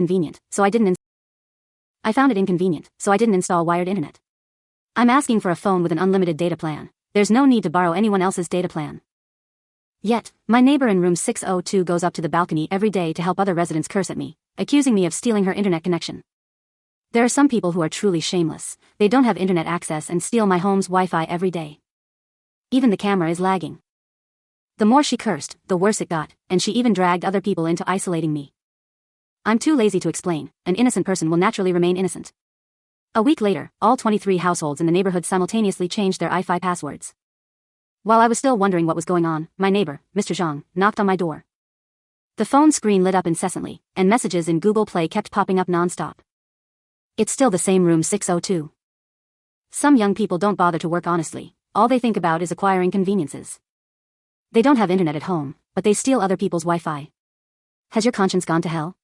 inconvenient, so I didn't install wired internet. I'm asking for a phone with an unlimited data plan. There's no need to borrow anyone else's data plan. Yet, my neighbor in room 602 goes up to the balcony every day to help other residents curse at me, accusing me of stealing her internet connection. There are some people who are truly shameless. They don't have internet access and steal my home's Wi-Fi every day. Even the camera is lagging. The more she cursed, the worse it got, and she even dragged other people into isolating me. I'm too lazy to explain. An innocent person will naturally remain innocent. A week later, all 23 households in the neighborhood simultaneously changed their Wi-Fi passwords. While I was still wondering what was going on, my neighbor, Mr. Zhang, knocked on my door. The phone screen lit up incessantly, and messages in Google Play kept popping up non-stop. It's still the same room 602. Some young people don't bother to work honestly. All they think about is acquiring conveniences. They don't have internet at home, but they steal other people's Wi-Fi. Has your conscience gone to hell?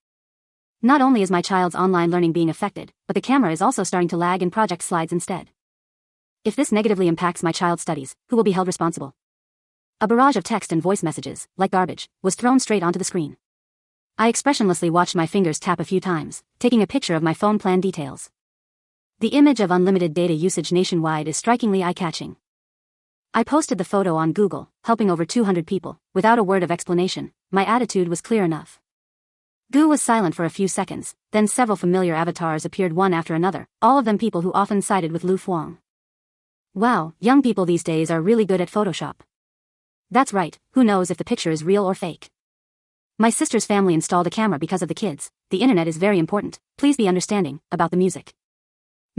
Not only is my child's online learning being affected, but the camera is also starting to lag and project slides instead. If this negatively impacts my child's studies, who will be held responsible? A barrage of text and voice messages, like garbage, was thrown straight onto the screen. I expressionlessly watched my fingers tap a few times, taking a picture of my phone plan details. The image of unlimited data usage nationwide is strikingly eye-catching. I posted the photo on Google, helping over 200 people, without a word of explanation. My attitude was clear enough. Goo was silent for a few seconds, then several familiar avatars appeared one after another, all of them people who often sided with Lu Fuang. Wow, young people these days are really good at Photoshop. That's right, who knows if the picture is real or fake. My sister's family installed a camera because of the kids. The internet is very important, please be understanding, about the music.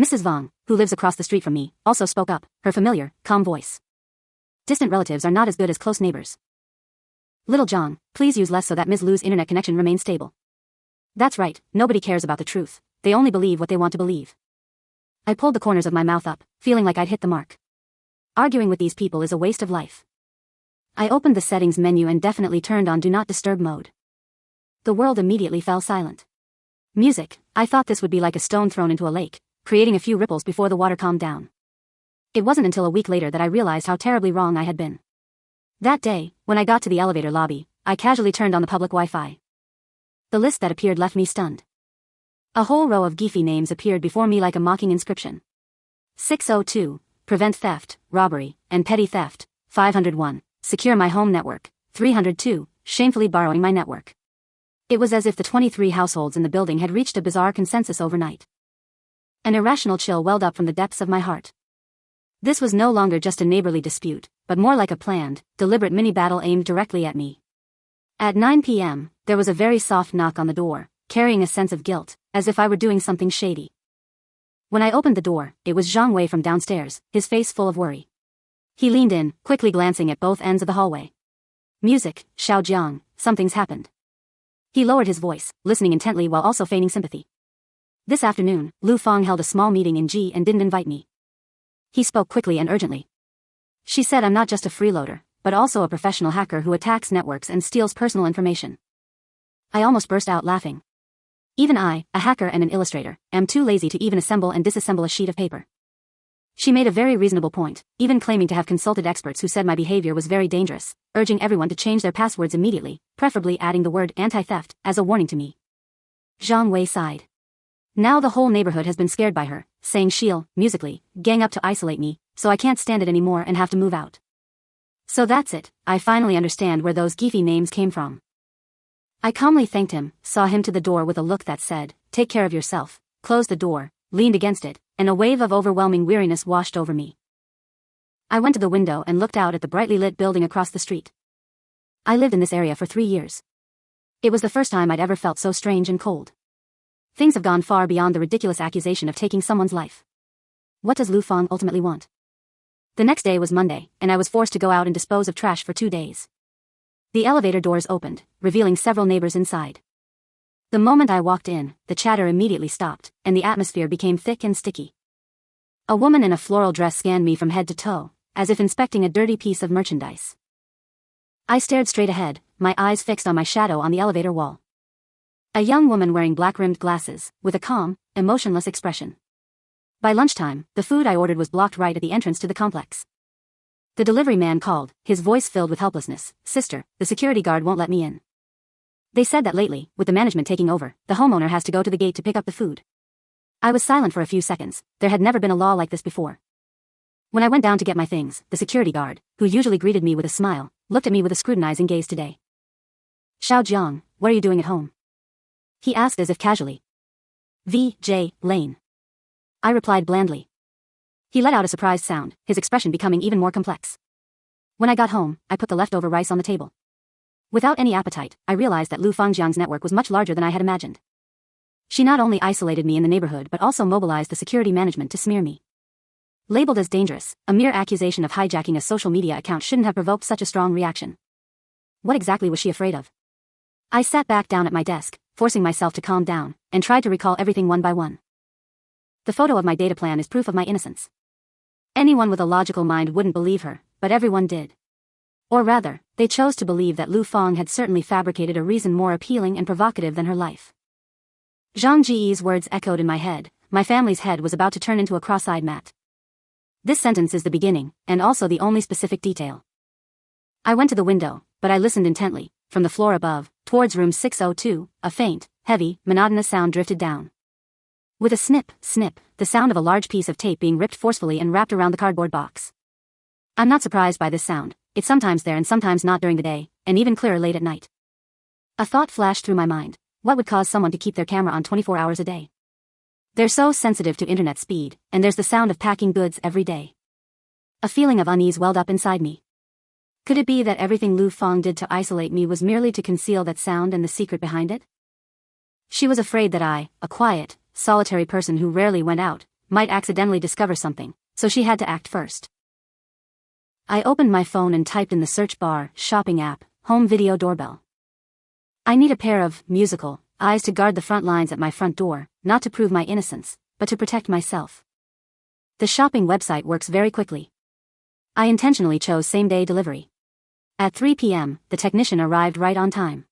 Mrs. Vong, who lives across the street from me, also spoke up, her familiar, calm voice. Distant relatives are not as good as close neighbors. Little John, please use less so that Ms. Lu's internet connection remains stable. That's right, nobody cares about the truth. They only believe what they want to believe. I pulled the corners of my mouth up, feeling like I'd hit the mark. Arguing with these people is a waste of life. I opened the settings menu and definitely turned on Do Not Disturb mode. The world immediately fell silent. Music, I thought this would be like a stone thrown into a lake, creating a few ripples before the water calmed down. It wasn't until a week later that I realized how terribly wrong I had been. That day, when I got to the elevator lobby, I casually turned on the public Wi-Fi. The list that appeared left me stunned. A whole row of Giphy names appeared before me like a mocking inscription. 602, Prevent Theft, Robbery, and Petty Theft. 501, Secure My Home Network. 302, Shamefully Borrowing My Network. It was as if the 23 households in the building had reached a bizarre consensus overnight. An irrational chill welled up from the depths of my heart. This was no longer just a neighborly dispute, but more like a planned, deliberate mini-battle aimed directly at me. At 9 p.m., there was a very soft knock on the door, carrying a sense of guilt, as if I were doing something shady. When I opened the door, it was Zhang Wei from downstairs, his face full of worry. He leaned in, quickly glancing at both ends of the hallway. Music, Xiao Jiang, something's happened. He lowered his voice, listening intently while also feigning sympathy. This afternoon, Lu Fang held a small meeting in Ji and didn't invite me. He spoke quickly and urgently. She said I'm not just a freeloader, but also a professional hacker who attacks networks and steals personal information. I almost burst out laughing. Even I, a hacker and an illustrator, am too lazy to even assemble and disassemble a sheet of paper. She made a very reasonable point, even claiming to have consulted experts who said my behavior was very dangerous, urging everyone to change their passwords immediately, preferably adding the word anti-theft as a warning to me. Zhang Wei sighed. Now the whole neighborhood has been scared by her, saying she'll, musically, gang up to isolate me, so I can't stand it anymore and have to move out. So that's it, I finally understand where those Giphy names came from. I calmly thanked him, saw him to the door with a look that said, take care of yourself, closed the door, leaned against it, and a wave of overwhelming weariness washed over me. I went to the window and looked out at the brightly lit building across the street. I lived in this area for 3 years. It was the first time I'd ever felt so strange and cold. Things have gone far beyond the ridiculous accusation of taking someone's life. What does Lu Fang ultimately want? The next day was Monday, and I was forced to go out and dispose of trash for 2 days. The elevator doors opened, revealing several neighbors inside. The moment I walked in, the chatter immediately stopped, and the atmosphere became thick and sticky. A woman in a floral dress scanned me from head to toe, as if inspecting a dirty piece of merchandise. I stared straight ahead, my eyes fixed on my shadow on the elevator wall. A young woman wearing black-rimmed glasses, with a calm, emotionless expression. By lunchtime, the food I ordered was blocked right at the entrance to the complex. The delivery man called, his voice filled with helplessness. Sister, the security guard won't let me in. They said that lately, with the management taking over, the homeowner has to go to the gate to pick up the food. I was silent for a few seconds. There had never been a law like this before. When I went down to get my things, the security guard, who usually greeted me with a smile, looked at me with a scrutinizing gaze today. "Xiao Jiang, what are you doing at home?" he asked as if casually. "V.J. Lane." I replied blandly. He let out a surprised sound, his expression becoming even more complex. When I got home, I put the leftover rice on the table. Without any appetite, I realized that Lu Fangjiang's network was much larger than I had imagined. She not only isolated me in the neighborhood but also mobilized the security management to smear me. Labeled as dangerous, a mere accusation of hijacking a social media account shouldn't have provoked such a strong reaction. What exactly was she afraid of? I sat back down at my desk, forcing myself to calm down, and tried to recall everything one by one. The photo of my data plan is proof of my innocence. Anyone with a logical mind wouldn't believe her, but everyone did. Or rather, they chose to believe that Lu Fang had certainly fabricated a reason more appealing and provocative than her life. Zhang Ji's words echoed in my head. My family's head was about to turn into a cross-eyed mat. This sentence is the beginning, and also the only specific detail. I went to the window, but I listened intently. From the floor above, towards room 602, a faint, heavy, monotonous sound drifted down. With a snip, snip, the sound of a large piece of tape being ripped forcefully and wrapped around the cardboard box. I'm not surprised by this sound. It's sometimes there and sometimes not during the day, and even clearer late at night. A thought flashed through my mind. What would cause someone to keep their camera on 24 hours a day? They're so sensitive to internet speed, and there's the sound of packing goods every day. A feeling of unease welled up inside me. Could it be that everything Lu Fang did to isolate me was merely to conceal that sound and the secret behind it? She was afraid that I, a quiet, solitary person who rarely went out, might accidentally discover something, so she had to act first. I opened my phone and typed in the search bar, shopping app, home video doorbell. I need a pair of musical eyes to guard the front lines at my front door, not to prove my innocence, but to protect myself. The shopping website works very quickly. I intentionally chose same-day delivery. At 3 p.m., the technician arrived right on time.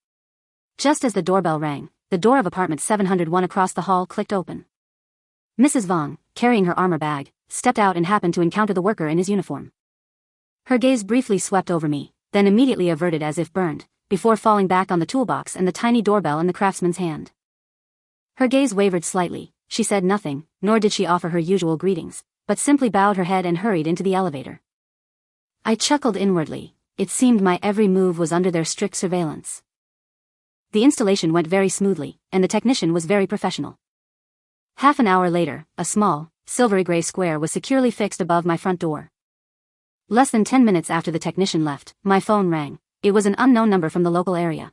Just as the doorbell rang, the door of apartment 701 across the hall clicked open. Mrs. Vong, carrying her armor bag, stepped out and happened to encounter the worker in his uniform. Her gaze briefly swept over me, then immediately averted as if burned, before falling back on the toolbox and the tiny doorbell in the craftsman's hand. Her gaze wavered slightly. She said nothing, nor did she offer her usual greetings, but simply bowed her head and hurried into the elevator. I chuckled inwardly. It seemed my every move was under their strict surveillance. The installation went very smoothly, and the technician was very professional. Half an hour later, a small, silvery gray square was securely fixed above my front door. Less than 10 minutes after the technician left, my phone rang. It was an unknown number from the local area.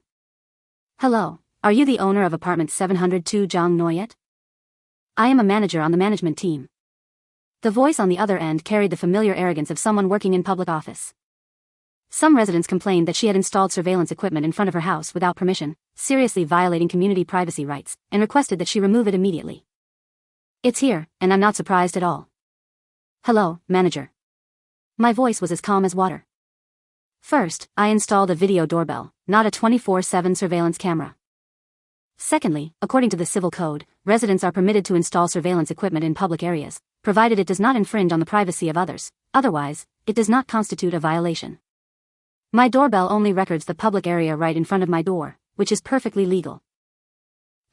"Hello, are you the owner of apartment 702 Zhang Noyet? I am a manager on the management team." The voice on the other end carried the familiar arrogance of someone working in public office. Some residents complained that she had installed surveillance equipment in front of her house without permission, seriously violating community privacy rights, and requested that she remove it immediately. "It's here, and I'm not surprised at all." "Hello, manager." My voice was as calm as water. First, I installed a video doorbell, not a 24/7 surveillance camera. Secondly, according to the civil code, residents are permitted to install surveillance equipment in public areas, provided it does not infringe on the privacy of others. Otherwise, it does not constitute a violation. My doorbell only records the public area right in front of my door, which is perfectly legal.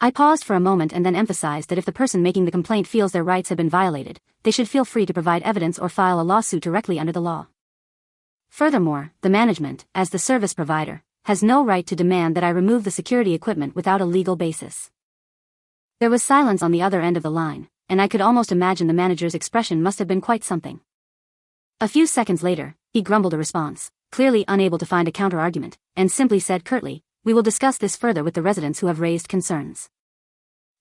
I paused for a moment and then emphasized that if the person making the complaint feels their rights have been violated, they should feel free to provide evidence or file a lawsuit directly under the law. Furthermore, the management, as the service provider, has no right to demand that I remove the security equipment without a legal basis. There was silence on the other end of the line, and I could almost imagine the manager's expression must have been quite something. A few seconds later, he grumbled a response, clearly unable to find a counter-argument, and simply said curtly, "We will discuss this further with the residents who have raised concerns."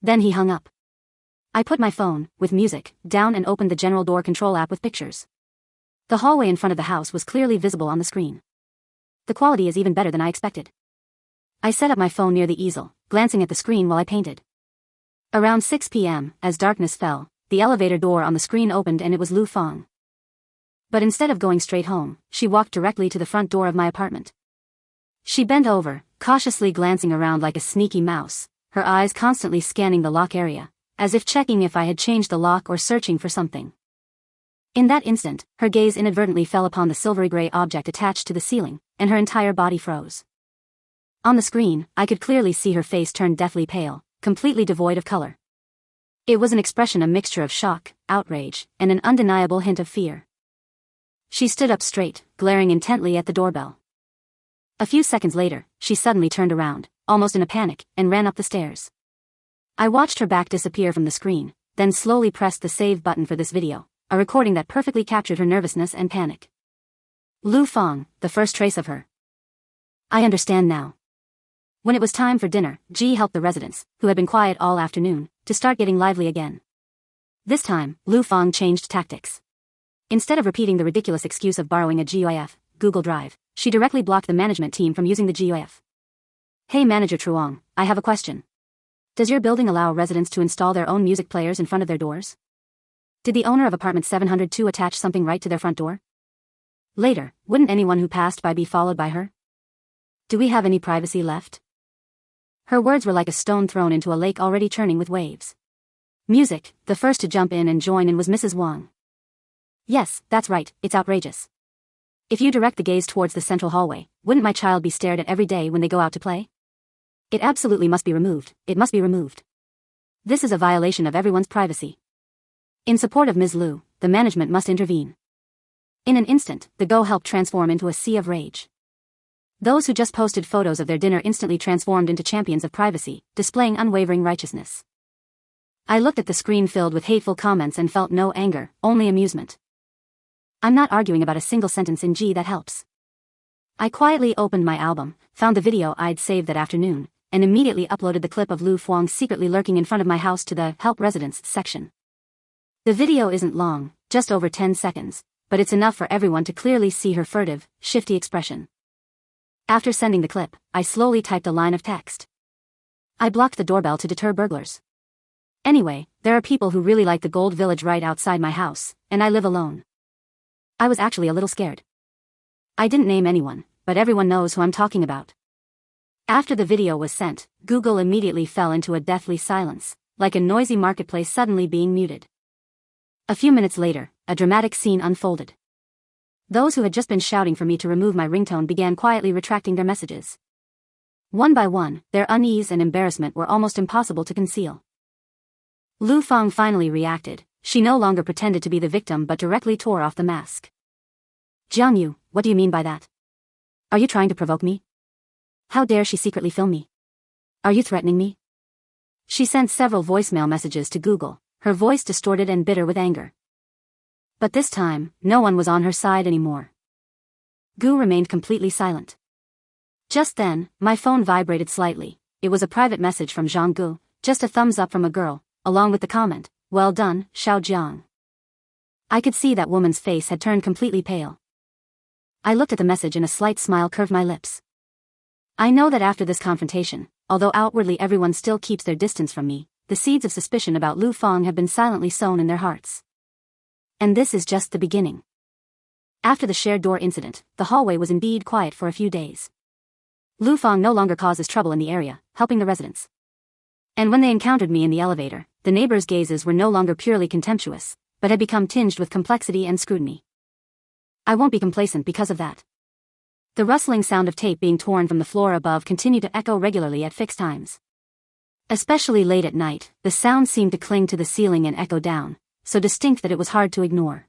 Then he hung up. I put my phone, with music, down and opened the general door control app with pictures. The hallway in front of the house was clearly visible on the screen. The quality is even better than I expected. I set up my phone near the easel, glancing at the screen while I painted. Around 6 p.m., as darkness fell, the elevator door on the screen opened and it was Lu Fang. But instead of going straight home, she walked directly to the front door of my apartment. She bent over, cautiously glancing around like a sneaky mouse, her eyes constantly scanning the lock area, as if checking if I had changed the lock or searching for something. In that instant, her gaze inadvertently fell upon the silvery gray object attached to the ceiling, and her entire body froze. On the screen, I could clearly see her face turn deathly pale, completely devoid of color. It was an expression a mixture of shock, outrage, and an undeniable hint of fear. She stood up straight, glaring intently at the doorbell. A few seconds later, she suddenly turned around, almost in a panic, and ran up the stairs. I watched her back disappear from the screen, then slowly pressed the save button for this video, a recording that perfectly captured her nervousness and panic. Lu Fong, the first trace of her. I understand now. When it was time for dinner, Ji helped the residents, who had been quiet all afternoon, to start getting lively again. This time, Lu Fong changed tactics. Instead of repeating the ridiculous excuse of borrowing a GIF, Google Drive, she directly blocked the management team from using the GIF. Hey Manager Truong, I have a question. Does your building allow residents to install their own music players in front of their doors? Did the owner of apartment 702 attach something right to their front door? Later, wouldn't anyone who passed by be followed by her? Do we have any privacy left? Her words were like a stone thrown into a lake already churning with waves. Music, the first to jump in and join in was Mrs. Wang. Yes, that's right, it's outrageous. If you direct the gaze towards the central hallway, wouldn't my child be stared at every day when they go out to play? It absolutely must be removed, it must be removed. This is a violation of everyone's privacy. In support of Ms. Liu, the management must intervene. In an instant, the go helped transform into a sea of rage. Those who just posted photos of their dinner instantly transformed into champions of privacy, displaying unwavering righteousness. I looked at the screen filled with hateful comments and felt no anger, only amusement. I'm not arguing about a single sentence in G that helps. I quietly opened my album, found the video I'd saved that afternoon, and immediately uploaded the clip of Lu Fong secretly lurking in front of my house to the Help Residents section. The video isn't long, just over 10 seconds, but it's enough for everyone to clearly see her furtive, shifty expression. After sending the clip, I slowly typed a line of text. I blocked the doorbell to deter burglars. Anyway, there are people who really like the Gold Village right outside my house, and I live alone. I was actually a little scared. I didn't name anyone, but everyone knows who I'm talking about. After the video was sent, Google immediately fell into a deathly silence, like a noisy marketplace suddenly being muted. A few minutes later, a dramatic scene unfolded. Those who had just been shouting for me to remove my ringtone began quietly retracting their messages. One by one, their unease and embarrassment were almost impossible to conceal. Lu Fong finally reacted. She no longer pretended to be the victim but directly tore off the mask. Jiang Yu, what do you mean by that? Are you trying to provoke me? How dare she secretly film me? Are you threatening me? She sent several voicemail messages to Google, her voice distorted and bitter with anger. But this time, no one was on her side anymore. Gu remained completely silent. Just then, my phone vibrated slightly. It was a private message from Zhang Gu, just a thumbs up from a girl, along with the comment, "Well done, Xiao Jiang." I could see that woman's face had turned completely pale. I looked at the message and a slight smile curved my lips. I know that after this confrontation, although outwardly everyone still keeps their distance from me, the seeds of suspicion about Lu Fong have been silently sown in their hearts. And this is just the beginning. After the shared door incident, the hallway was indeed quiet for a few days. Lu Fong no longer causes trouble in the area, helping the residents. And when they encountered me in the elevator, the neighbors' gazes were no longer purely contemptuous, but had become tinged with complexity and scrutiny. I won't be complacent because of that. The rustling sound of tape being torn from the floor above continued to echo regularly at fixed times. Especially late at night, the sound seemed to cling to the ceiling and echo down, so distinct that it was hard to ignore.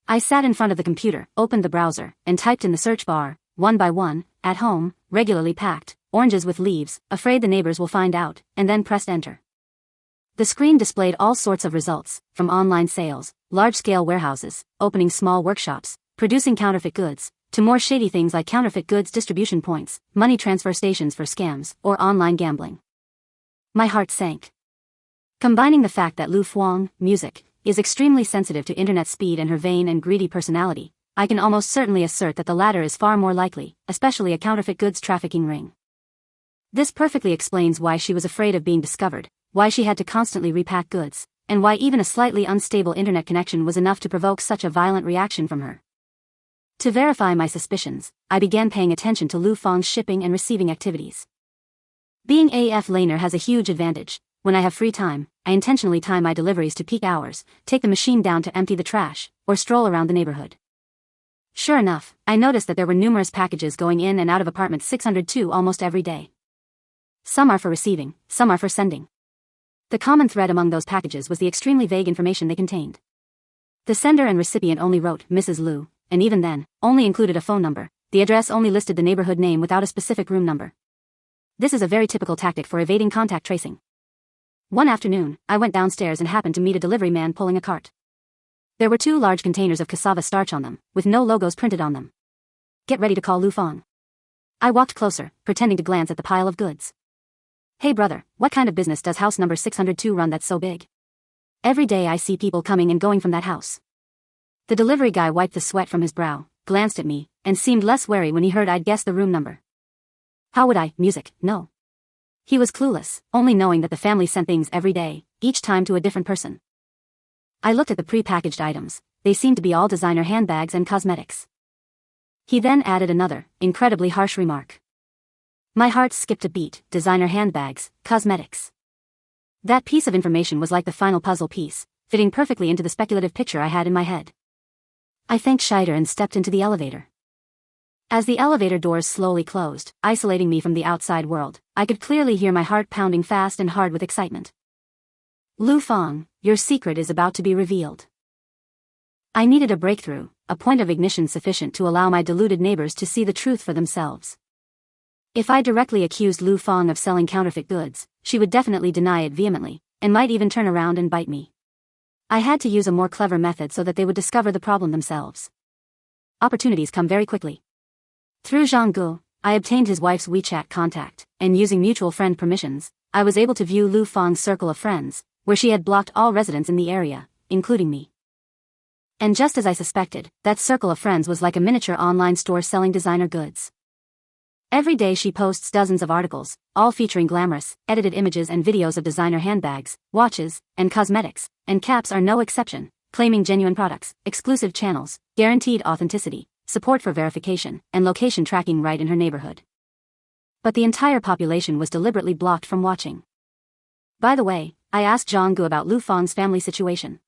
I sat in front of the computer, opened the browser, and typed in the search bar, one by one, "at home, regularly packed, oranges with leaves, afraid the neighbors will find out," and then pressed enter. The screen displayed all sorts of results, from online sales, large-scale warehouses, opening small workshops, producing counterfeit goods, to more shady things like counterfeit goods distribution points, money transfer stations for scams, or online gambling. My heart sank. Combining the fact that Lu Fong, music, is extremely sensitive to internet speed and her vain and greedy personality, I can almost certainly assert that the latter is far more likely, especially a counterfeit goods trafficking ring. This perfectly explains why she was afraid of being discovered, why she had to constantly repack goods, and why even a slightly unstable internet connection was enough to provoke such a violent reaction from her. To verify my suspicions, I began paying attention to Lu Fong's shipping and receiving activities. Being AF laner has a huge advantage. When I have free time, I intentionally time my deliveries to peak hours, take the machine down to empty the trash, or stroll around the neighborhood. Sure enough, I noticed that there were numerous packages going in and out of apartment 602 almost every day. Some are for receiving, some are for sending. The common thread among those packages was the extremely vague information they contained. The sender and recipient only wrote Mrs. Liu, and even then, only included a phone number. The address only listed the neighborhood name without a specific room number. This is a very typical tactic for evading contact tracing. One afternoon, I went downstairs and happened to meet a delivery man pulling a cart. There were 2 large containers of cassava starch on them, with no logos printed on them. Get ready to call Lu Fong. I walked closer, pretending to glance at the pile of goods. Hey brother, what kind of business does house number 602 run that's so big? Every day I see people coming and going from that house. The delivery guy wiped the sweat from his brow, glanced at me, and seemed less wary when he heard I'd guessed the room number. How would I, music, know? He was clueless, only knowing that the family sent things every day, each time to a different person. I looked at the pre-packaged items. They seemed to be all designer handbags and cosmetics. He then added another, incredibly harsh remark. My heart skipped a beat. Designer handbags, cosmetics. That piece of information was like the final puzzle piece, fitting perfectly into the speculative picture I had in my head. I thanked Scheider and stepped into the elevator. As the elevator doors slowly closed, isolating me from the outside world, I could clearly hear my heart pounding fast and hard with excitement. Lu Fong, your secret is about to be revealed. I needed a breakthrough, a point of ignition sufficient to allow my deluded neighbors to see the truth for themselves. If I directly accused Lu Fong of selling counterfeit goods, she would definitely deny it vehemently, and might even turn around and bite me. I had to use a more clever method so that they would discover the problem themselves. Opportunities come very quickly. Through Zhang Gu, I obtained his wife's WeChat contact, and using mutual friend permissions, I was able to view Lu Fong's circle of friends, where she had blocked all residents in the area, including me. And just as I suspected, that circle of friends was like a miniature online store selling designer goods. Every day she posts dozens of articles, all featuring glamorous, edited images and videos of designer handbags, watches, and cosmetics, and caps are no exception, claiming genuine products, exclusive channels, guaranteed authenticity, support for verification, and location tracking right in her neighborhood. But the entire population was deliberately blocked from watching. By the way, I asked Zhang Gu about Lu Fong's family situation.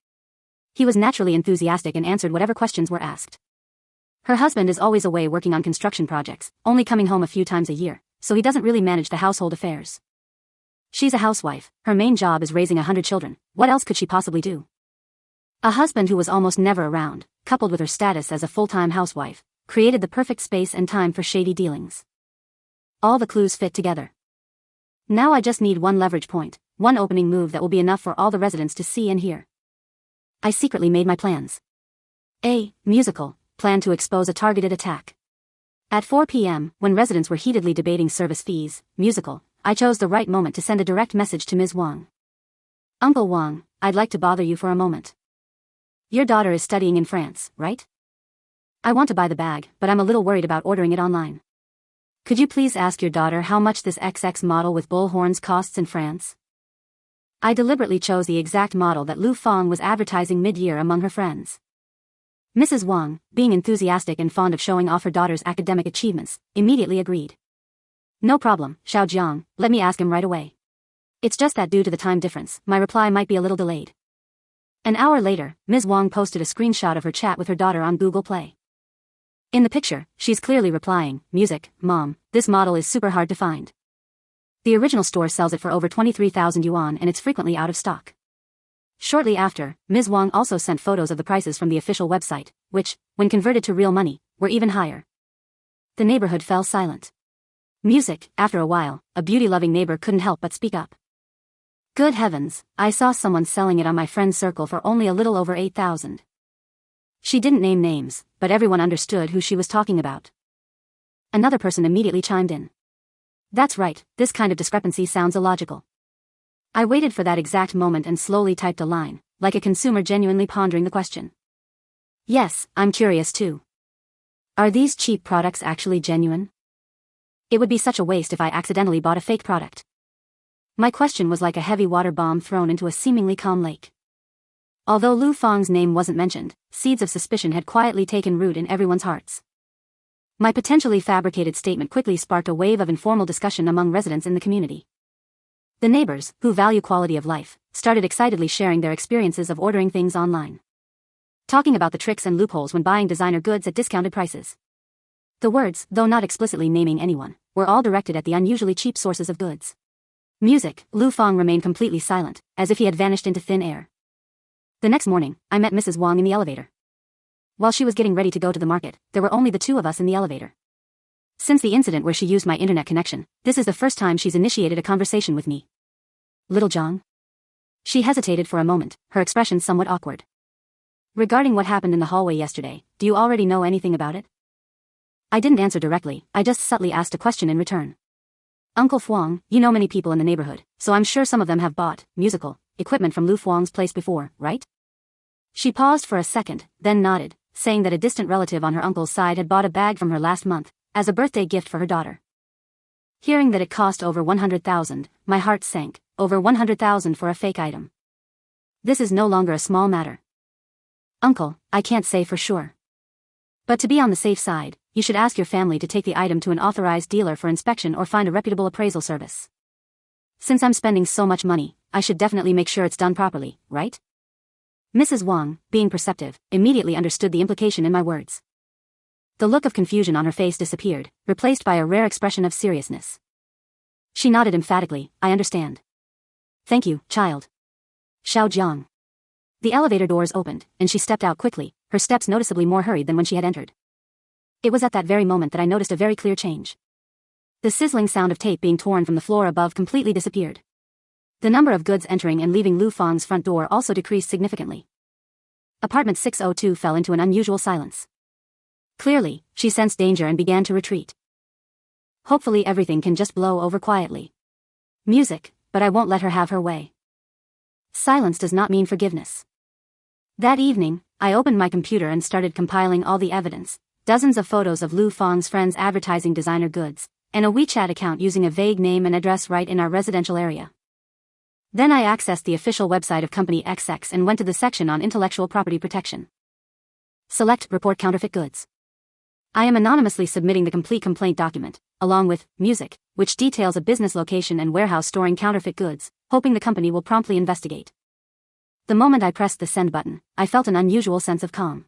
He was naturally enthusiastic and answered whatever questions were asked. Her husband is always away working on construction projects, only coming home a few times a year, so he doesn't really manage the household affairs. She's a housewife, her main job is raising 100 children, what else could she possibly do? A husband who was almost never around, coupled with her status as a full-time housewife, created the perfect space and time for shady dealings. All the clues fit together. Now I just need one leverage point, one opening move that will be enough for all the residents to see and hear. I secretly made my plans. A. Musical, plan to expose a targeted attack. At 4 p.m., when residents were heatedly debating service fees, musical, I chose the right moment to send a direct message to Ms. Wang. Uncle Wang, I'd like to bother you for a moment. Your daughter is studying in France, right? I want to buy the bag, but I'm a little worried about ordering it online. Could you please ask your daughter how much this XX model with bull horns costs in France? I deliberately chose the exact model that Lu Fong was advertising mid-year among her friends. Mrs. Wang, being enthusiastic and fond of showing off her daughter's academic achievements, immediately agreed. No problem, Xiao Jiang, let me ask him right away. It's just that due to the time difference, my reply might be a little delayed. An hour later, Ms. Wang posted a screenshot of her chat with her daughter on Google Play. In the picture, she's clearly replying, "Music, Mom, this model is super hard to find. The original store sells it for over 23,000 yuan and it's frequently out of stock." Shortly after, Ms. Wang also sent photos of the prices from the official website, which, when converted to real money, were even higher. The neighborhood fell silent. Music, after a while, a beauty-loving neighbor couldn't help but speak up. Good heavens, I saw someone selling it on my friend's circle for only a little over 8,000. She didn't name names, but everyone understood who she was talking about. Another person immediately chimed in. That's right, this kind of discrepancy sounds illogical. I waited for that exact moment and slowly typed a line, like a consumer genuinely pondering the question. Yes, I'm curious too. Are these cheap products actually genuine? It would be such a waste if I accidentally bought a fake product. My question was like a heavy water bomb thrown into a seemingly calm lake. Although Lu Fong's name wasn't mentioned, seeds of suspicion had quietly taken root in everyone's hearts. My potentially fabricated statement quickly sparked a wave of informal discussion among residents in the community. The neighbors, who value quality of life, started excitedly sharing their experiences of ordering things online. talking about the tricks and loopholes when buying designer goods at discounted prices. The words, though not explicitly naming anyone, were all directed at the unusually cheap sources of goods. Music. Lu Fang remained completely silent, as if he had vanished into thin air. The next morning, I met Mrs. Wang in the elevator. While she was getting ready to go to the market, there were only the two of us in the elevator. Since the incident where she used my internet connection, this is the first time she's initiated a conversation with me. Little John? She hesitated for a moment, her expression somewhat awkward. Regarding what happened in the hallway yesterday, do you already know anything about it? I didn't answer directly, I just subtly asked a question in return. Uncle Fuang, you know many people in the neighborhood, so I'm sure some of them have bought musical equipment from Lu Fuang's place before, right? She paused for a second, then nodded, saying that a distant relative on her uncle's side had bought a bag from her last month, as a birthday gift for her daughter. Hearing that it cost over 100,000, my heart sank. Over 100,000 for a fake item. This is no longer a small matter. Uncle, I can't say for sure. But to be on the safe side, you should ask your family to take the item to an authorized dealer for inspection or find a reputable appraisal service. Since I'm spending so much money, I should definitely make sure it's done properly, right? Mrs. Wang, being perceptive, immediately understood the implication in my words. The look of confusion on her face disappeared, replaced by a rare expression of seriousness. She nodded emphatically, I understand. Thank you, child. Xiao Jiang. The elevator doors opened, and she stepped out quickly, her steps noticeably more hurried than when she had entered. It was at that very moment that I noticed a very clear change. The sizzling sound of tape being torn from the floor above completely disappeared. The number of goods entering and leaving Lu Fang's front door also decreased significantly. Apartment 602 fell into an unusual silence. Clearly, she sensed danger and began to retreat. Hopefully everything can just blow over quietly. Music. But I won't let her have her way. Silence does not mean forgiveness. That evening, I opened my computer and started compiling all the evidence, dozens of photos of Lu Fang's friends advertising designer goods, and a WeChat account using a vague name and address right in our residential area. Then I accessed the official website of Company XX and went to the section on intellectual property protection. Select Report Counterfeit Goods. I am anonymously submitting the complete complaint document, along with music, which details a business location and warehouse storing counterfeit goods, hoping the company will promptly investigate. The moment I pressed the send button, I felt an unusual sense of calm.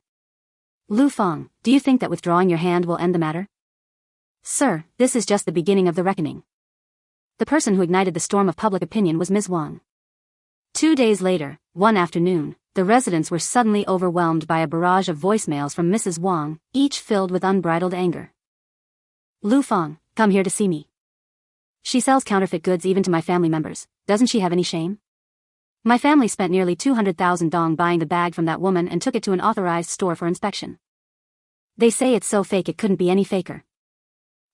Lu Fang, do you think that withdrawing your hand will end the matter? Sir, this is just the beginning of the reckoning. The person who ignited the storm of public opinion was Ms. Wang. 2 days later, one afternoon, the residents were suddenly overwhelmed by a barrage of voicemails from Mrs. Wang, each filled with unbridled anger. Lu Fang, come here to see me. She sells counterfeit goods even to my family members, doesn't she have any shame? My family spent nearly 200,000 dong buying the bag from that woman and took it to an authorized store for inspection. They say it's so fake it couldn't be any faker.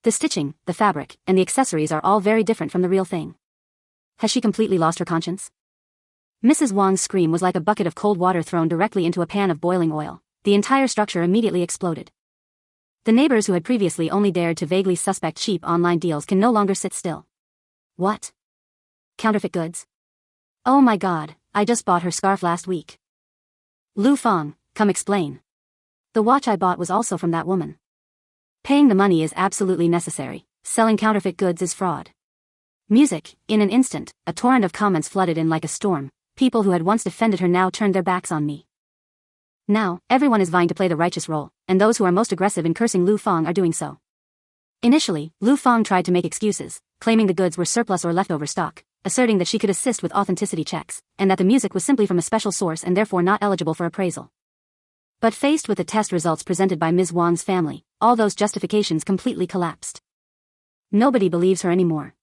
The stitching, the fabric, and the accessories are all very different from the real thing. Has she completely lost her conscience? Mrs. Wang's scream was like a bucket of cold water thrown directly into a pan of boiling oil. The entire structure immediately exploded. The neighbors who had previously only dared to vaguely suspect cheap online deals can no longer sit still. What? Counterfeit goods? Oh my god, I just bought her scarf last week. Lu Fang, come explain. The watch I bought was also from that woman. Paying the money is absolutely necessary. Selling counterfeit goods is fraud. Music. In an instant, a torrent of comments flooded in like a storm. People who had once defended her now turned their backs on me. Now, everyone is vying to play the righteous role, and those who are most aggressive in cursing Lu Fang are doing so. Initially, Lu Fang tried to make excuses, claiming the goods were surplus or leftover stock, asserting that she could assist with authenticity checks, and that the music was simply from a special source and therefore not eligible for appraisal. But faced with the test results presented by Ms. Wang's family, all those justifications completely collapsed. Nobody believes her anymore.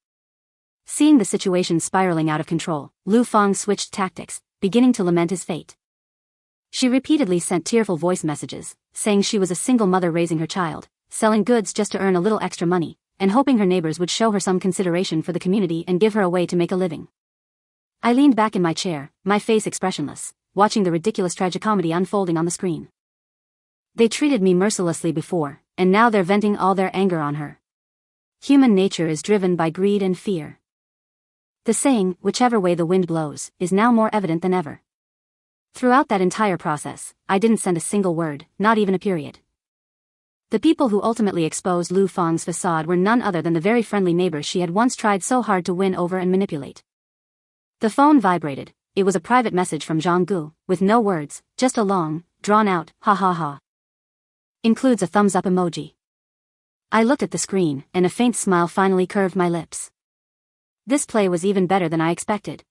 Seeing the situation spiraling out of control, Lu Fang switched tactics, beginning to lament his fate. She repeatedly sent tearful voice messages, saying she was a single mother raising her child, selling goods just to earn a little extra money, and hoping her neighbors would show her some consideration for the community and give her a way to make a living. I leaned back in my chair, my face expressionless, watching the ridiculous tragicomedy unfolding on the screen. They treated me mercilessly before, and now they're venting all their anger on her. Human nature is driven by greed and fear. The saying, whichever way the wind blows, is now more evident than ever. Throughout that entire process, I didn't send a single word, not even a period. The people who ultimately exposed Lu Fang's facade were none other than the very friendly neighbors she had once tried so hard to win over and manipulate. The phone vibrated, it was a private message from Zhang, with no words, just a long, drawn-out, ha ha ha. Includes a thumbs-up emoji. I looked at the screen, and a faint smile finally curved my lips. This play was even better than I expected.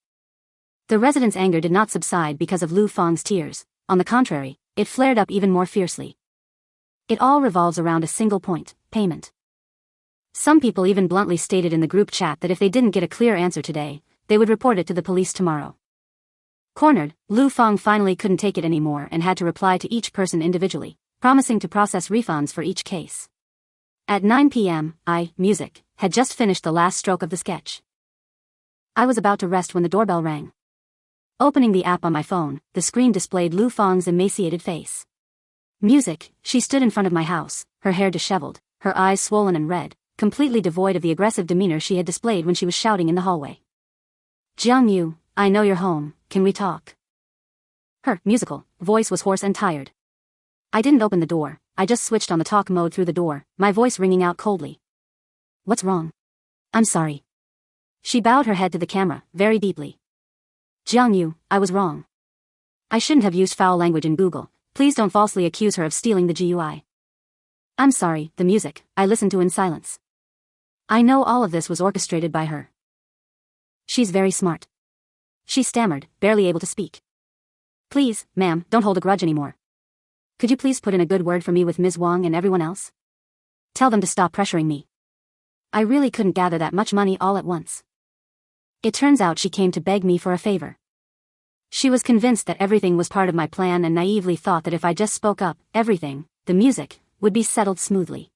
The residents' anger did not subside because of Lu Fang's tears. On the contrary, it flared up even more fiercely. It all revolves around a single point: payment. Some people even bluntly stated in the group chat that if they didn't get a clear answer today, they would report it to the police tomorrow. Cornered, Lu Fang finally couldn't take it anymore and had to reply to each person individually, promising to process refunds for each case. At 9 p.m., music, had just finished the last stroke of the sketch. I was about to rest when the doorbell rang. Opening the app on my phone, the screen displayed Lu Fang's emaciated face. Music, she stood in front of my house, her hair disheveled, her eyes swollen and red, completely devoid of the aggressive demeanor she had displayed when she was shouting in the hallway. Jiang Yu, I know you're home, can we talk? Her musical voice was hoarse and tired. I didn't open the door, I just switched on the talk mode through the door, my voice ringing out coldly. What's wrong? I'm sorry. She bowed her head to the camera, very deeply. Jiang Yu, I was wrong. I shouldn't have used foul language in Google, please don't falsely accuse her of stealing the GUI. I'm sorry, the music, I listened to in silence. I know all of this was orchestrated by her. She's very smart. She stammered, barely able to speak. Please, ma'am, don't hold a grudge anymore. Could you please put in a good word for me with Ms. Wang and everyone else? Tell them to stop pressuring me. I really couldn't gather that much money all at once. It turns out she came to beg me for a favor. She was convinced that everything was part of my plan and naively thought that if I just spoke up, everything, the music, would be settled smoothly.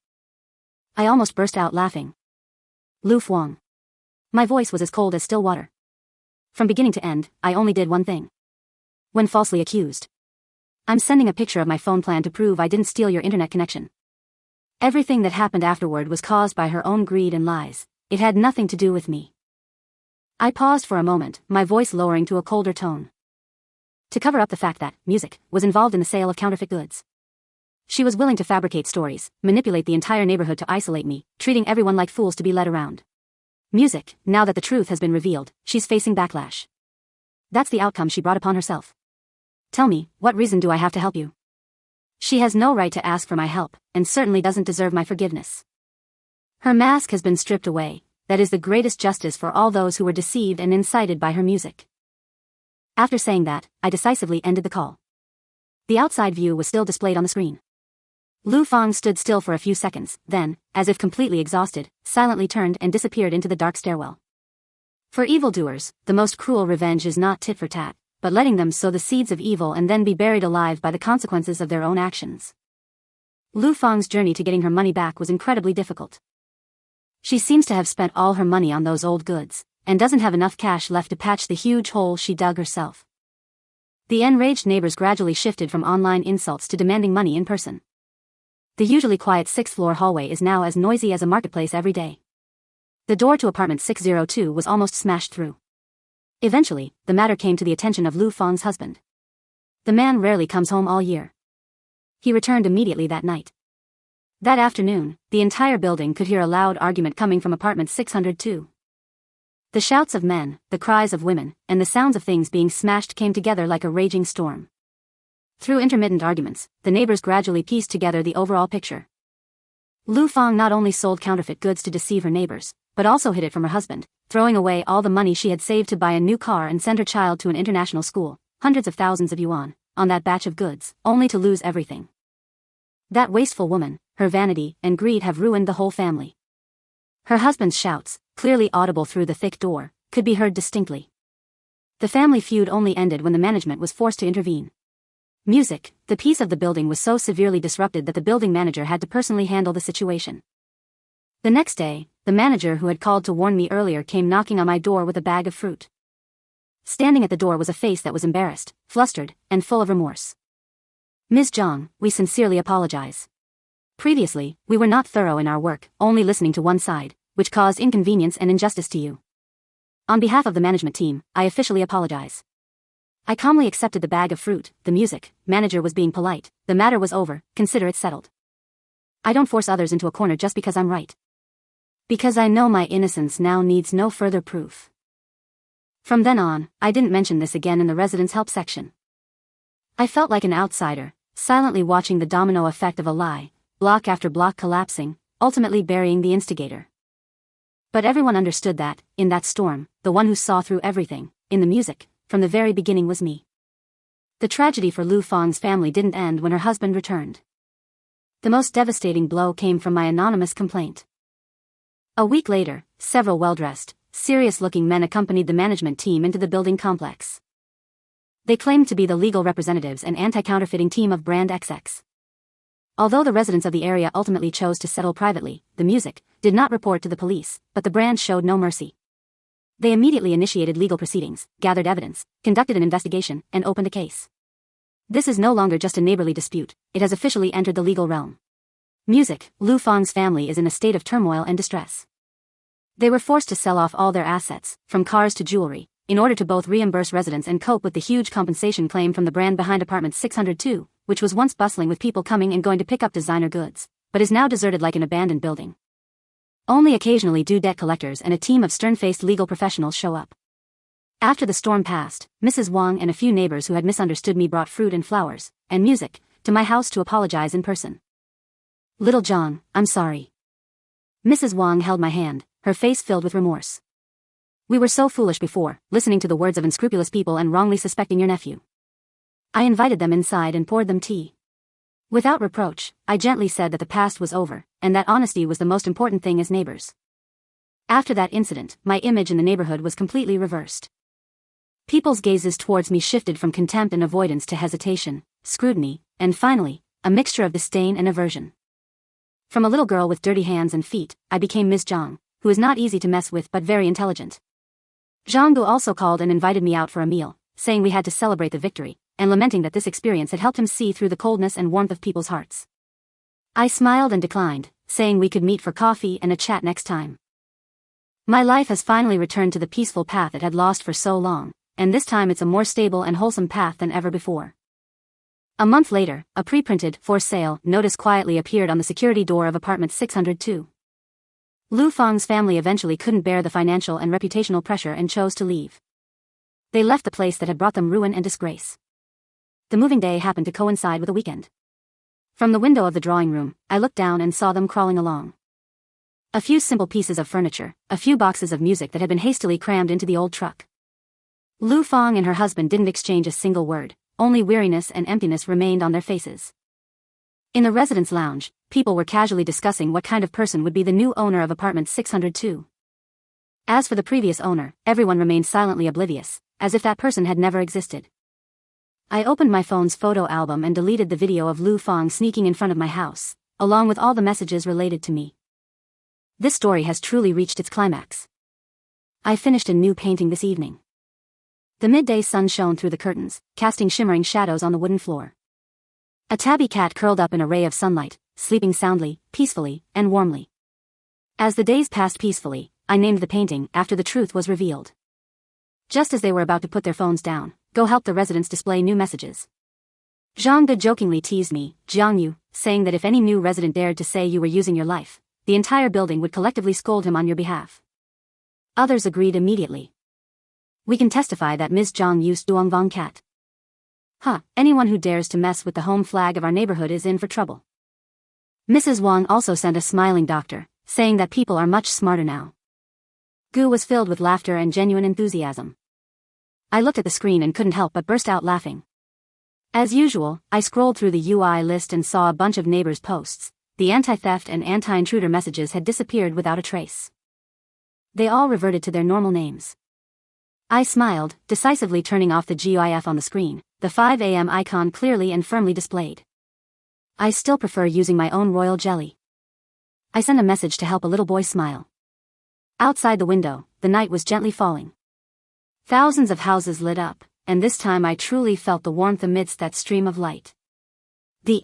I almost burst out laughing. Lu Fang. My voice was as cold as still water. From beginning to end, I only did one thing. When falsely accused. I'm sending a picture of my phone plan to prove I didn't steal your internet connection. Everything that happened afterward was caused by her own greed and lies. It had nothing to do with me. I paused for a moment, my voice lowering to a colder tone. To cover up the fact that music was involved in the sale of counterfeit goods. She was willing to fabricate stories, manipulate the entire neighborhood to isolate me, treating everyone like fools to be led around. Music, now that the truth has been revealed, she's facing backlash. That's the outcome she brought upon herself. Tell me, what reason do I have to help you? She has no right to ask for my help, and certainly doesn't deserve my forgiveness. Her mask has been stripped away. That is the greatest justice for all those who were deceived and incited by her music. After saying that, I decisively ended the call. The outside view was still displayed on the screen. Lu Fang stood still for a few seconds, then, as if completely exhausted, silently turned and disappeared into the dark stairwell. For evildoers, the most cruel revenge is not tit for tat, but letting them sow the seeds of evil and then be buried alive by the consequences of their own actions. Lu Fang's journey to getting her money back was incredibly difficult. She seems to have spent all her money on those old goods, and doesn't have enough cash left to patch the huge hole she dug herself. The enraged neighbors gradually shifted from online insults to demanding money in person. The usually quiet 6th-floor hallway is now as noisy as a marketplace every day. The door to apartment 602 was almost smashed through. Eventually, the matter came to the attention of Lu Fang's husband. The man rarely comes home all year. He returned immediately that night. That afternoon, the entire building could hear a loud argument coming from apartment 602. The shouts of men, the cries of women, and the sounds of things being smashed came together like a raging storm. Through intermittent arguments, the neighbors gradually pieced together the overall picture. Lu Fang not only sold counterfeit goods to deceive her neighbors, but also hid it from her husband, throwing away all the money she had saved to buy a new car and send her child to an international school, hundreds of thousands of yuan, on that batch of goods, only to lose everything. That wasteful woman, her vanity and greed have ruined the whole family. Her husband's shouts, clearly audible through the thick door, could be heard distinctly. The family feud only ended when the management was forced to intervene. Music, the peace of the building was so severely disrupted that the building manager had to personally handle the situation. The next day, the manager who had called to warn me earlier came knocking on my door with a bag of fruit. Standing at the door was a face that was embarrassed, flustered, and full of remorse. Ms. Zhang, we sincerely apologize. Previously, we were not thorough in our work, only listening to one side, which caused inconvenience and injustice to you. On behalf of the management team, I officially apologize. I calmly accepted the bag of fruit. The music manager was being polite. The matter was over, consider it settled. I don't force others into a corner just because I'm right. Because I know my innocence now needs no further proof. From then on, I didn't mention this again in the residents' help section. I felt like an outsider, silently watching the domino effect of a lie, block after block collapsing, ultimately burying the instigator. But everyone understood that, in that storm, the one who saw through everything, in the music, from the very beginning was me. The tragedy for Lu Fang's family didn't end when her husband returned. The most devastating blow came from my anonymous complaint. A week later, several well-dressed, serious-looking men accompanied the management team into the building complex. They claimed to be the legal representatives and anti-counterfeiting team of Brand XX. Although the residents of the area ultimately chose to settle privately, the music did not report to the police, but the brand showed no mercy. They immediately initiated legal proceedings, gathered evidence, conducted an investigation, and opened a case. This is no longer just a neighborly dispute, it has officially entered the legal realm. Music, Lu Fang's family is in a state of turmoil and distress. They were forced to sell off all their assets, from cars to jewelry, in order to both reimburse residents and cope with the huge compensation claim from the brand behind apartment 602, which was once bustling with people coming and going to pick up designer goods, but is now deserted like an abandoned building. Only occasionally do debt collectors and a team of stern-faced legal professionals show up. After the storm passed, Mrs. Wang and a few neighbors who had misunderstood me brought fruit and flowers, and music, to my house to apologize in person. "Little John, I'm sorry." Mrs. Wang held my hand, her face filled with remorse. "We were so foolish before, listening to the words of unscrupulous people and wrongly suspecting your nephew." I invited them inside and poured them tea. Without reproach, I gently said that the past was over, and that honesty was the most important thing as neighbors. After that incident, my image in the neighborhood was completely reversed. People's gazes towards me shifted from contempt and avoidance to hesitation, scrutiny, and finally, a mixture of disdain and aversion. From a little girl with dirty hands and feet, I became Ms. Zhang, who is not easy to mess with but very intelligent. Zhang Gu also called and invited me out for a meal, saying we had to celebrate the victory, and lamenting that this experience had helped him see through the coldness and warmth of people's hearts. I smiled and declined, saying we could meet for coffee and a chat next time. My life has finally returned to the peaceful path it had lost for so long, and this time it's a more stable and wholesome path than ever before. A month later, a pre-printed "for sale" notice quietly appeared on the security door of apartment 602. Lu Fang's family eventually couldn't bear the financial and reputational pressure and chose to leave. They left the place that had brought them ruin and disgrace. The moving day happened to coincide with a weekend. From the window of the drawing room, I looked down and saw them crawling along. A few simple pieces of furniture, a few boxes of music that had been hastily crammed into the old truck. Lu Fang and her husband didn't exchange a single word, only weariness and emptiness remained on their faces. In the residence lounge, people were casually discussing what kind of person would be the new owner of apartment 602. As for the previous owner, everyone remained silently oblivious, as if that person had never existed. I opened my phone's photo album and deleted the video of Lu Fang sneaking in front of my house, along with all the messages related to me. This story has truly reached its climax. I finished a new painting this evening. The midday sun shone through the curtains, casting shimmering shadows on the wooden floor. A tabby cat curled up in a ray of sunlight, sleeping soundly, peacefully, and warmly. As the days passed peacefully, I named the painting after the truth was revealed. Just as they were about to put their phones down, go help the residents display new messages. Zhang Ge jokingly teased me, Jiang Yu, saying that if any new resident dared to say you were using your life, the entire building would collectively scold him on your behalf. Others agreed immediately. We can testify that Ms. Zhang used NMTThuanPhat. Anyone who dares to mess with the home flag of our neighborhood is in for trouble. Mrs. Wang also sent a smiling doctor, saying that people are much smarter now. Gu was filled with laughter and genuine enthusiasm. I looked at the screen and couldn't help but burst out laughing. As usual, I scrolled through the UI list and saw a bunch of neighbors' posts. The anti-theft and anti-intruder messages had disappeared without a trace. They all reverted to their normal names. I smiled, decisively turning off the GIF on the screen, the 5 a.m. icon clearly and firmly displayed. I still prefer using my own royal jelly. I sent a message to help a little boy smile. Outside the window, the night was gently falling. Thousands of houses lit up, and this time I truly felt the warmth amidst that stream of light. The